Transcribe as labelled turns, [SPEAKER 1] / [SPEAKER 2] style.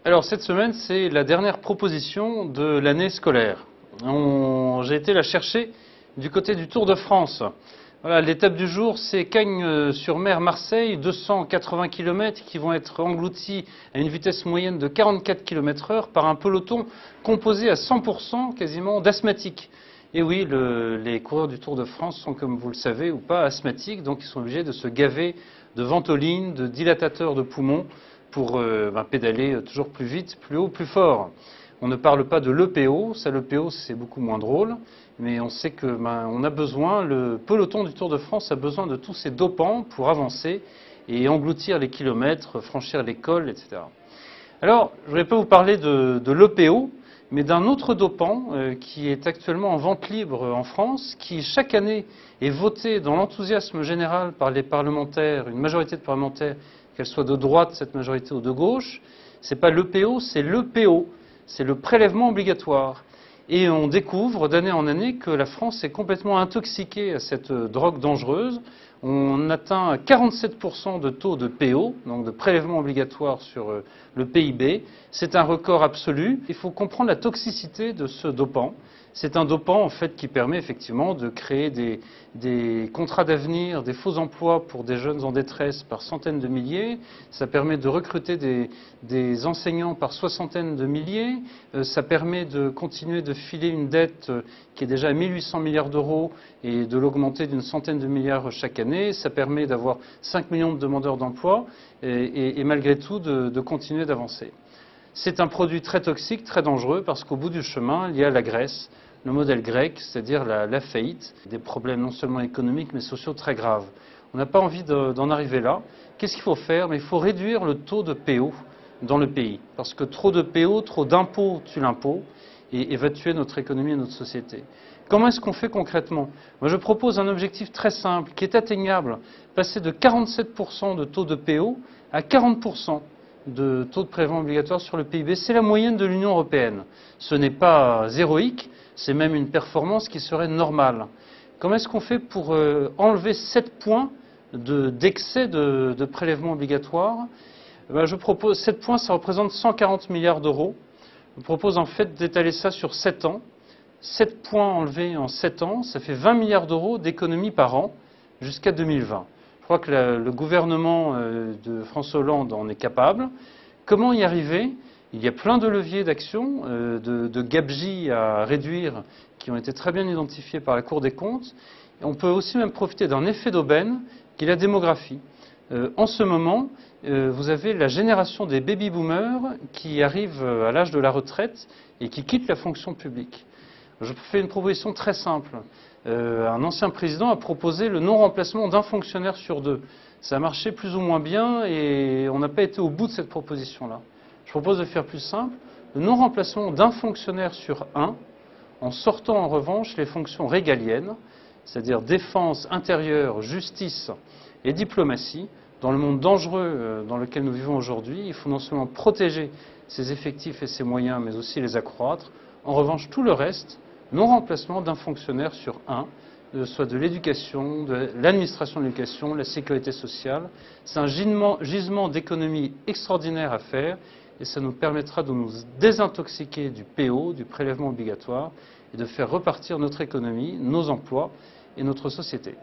[SPEAKER 1] Alors cette semaine, c'est la dernière proposition de l'année scolaire. J'ai été la chercher du côté du Tour de France. Voilà, l'étape du jour, c'est Cagnes-sur-Mer-Marseille, 280 km qui vont être engloutis à une vitesse moyenne de 44 km/h par un peloton composé à 100% quasiment d'asthmatiques. Et oui, les coureurs du Tour de France sont, comme vous le savez ou pas, asthmatiques, donc ils sont obligés de se gaver de ventoline, de dilatateurs de poumons pour pédaler toujours plus vite, plus haut, plus fort. On ne parle pas de l'EPO, ça l'EPO c'est beaucoup moins drôle, mais on sait que on a besoin, le peloton du Tour de France a besoin de tous ces dopants pour avancer et engloutir les kilomètres, franchir les cols, etc. Alors, je ne vais pas vous parler de l'EPO, mais d'un autre dopant qui est actuellement en vente libre en France, qui chaque année est voté dans l'enthousiasme général par les parlementaires, une majorité de parlementaires, qu'elle soit de droite, cette majorité, ou de gauche. Ce n'est pas l'EPO, c'est l'EPO, c'est le prélèvement obligatoire. Et on découvre d'année en année que la France est complètement intoxiquée à cette drogue dangereuse. On atteint 47% de taux de PO, donc de prélèvement obligatoire sur le PIB. C'est un record absolu. Il faut comprendre la toxicité de ce dopant. C'est un dopant en fait qui permet effectivement de créer des contrats d'avenir, des faux emplois pour des jeunes en détresse par centaines de milliers. Ça permet de recruter des enseignants par soixantaines de milliers. Ça permet de continuer de filer une dette qui est déjà à 1800 milliards d'euros et de l'augmenter d'une centaine de milliards chaque année. Ça permet d'avoir 5 millions de demandeurs d'emploi et malgré tout de continuer d'avancer. C'est un produit très toxique, très dangereux, parce qu'au bout du chemin, il y a la Grèce, le modèle grec, c'est-à-dire la faillite, des problèmes non seulement économiques, mais sociaux très graves. On n'a pas envie d'en arriver là. Qu'est-ce qu'il faut faire? Mais il faut réduire le taux de PO dans le pays, parce que trop de PO, trop d'impôts tue l'impôt, et va tuer notre économie et notre société. Comment est-ce qu'on fait concrètement? Moi, je propose un objectif très simple, qui est atteignable, passer de 47% de taux de PO à 40% de taux de prélèvement obligatoire sur le PIB. C'est la moyenne de l'Union européenne. Ce n'est pas héroïque, c'est même une performance qui serait normale. Comment est-ce qu'on fait pour enlever 7 points d'excès de prélèvement obligatoire? Je propose 7 points, ça représente 140 milliards d'euros. Je propose en fait d'étaler ça sur 7 ans. 7 points enlevés en 7 ans, ça fait 20 milliards d'euros d'économies par an jusqu'à 2020. Je crois que le gouvernement de François Hollande en est capable. Comment y arriver? Il y a plein de leviers d'action, de gabegies à réduire qui ont été très bien identifiés par la Cour des comptes. Et on peut aussi même profiter d'un effet d'aubaine qui est la démographie. En ce moment, vous avez la génération des baby-boomers qui arrivent à l'âge de la retraite et qui quittent la fonction publique. Je fais une proposition très simple. Un ancien président a proposé le non-remplacement d'un fonctionnaire sur 2. Ça a marché plus ou moins bien et on n'a pas été au bout de cette proposition-là. Je propose de faire plus simple, le non-remplacement d'un fonctionnaire sur 1, en sortant en revanche les fonctions régaliennes, c'est-à-dire défense, intérieure, justice et diplomatie. Dans le monde dangereux dans lequel nous vivons aujourd'hui, il faut non seulement protéger ses effectifs et ses moyens, mais aussi les accroître. En revanche, tout le reste, non-remplacement d'un fonctionnaire sur 1, soit de l'éducation, de l'administration de l'éducation, la sécurité sociale. C'est un gisement d'économie extraordinaire à faire et ça nous permettra de nous désintoxiquer du PO, du prélèvement obligatoire, et de faire repartir notre économie, nos emplois et notre société.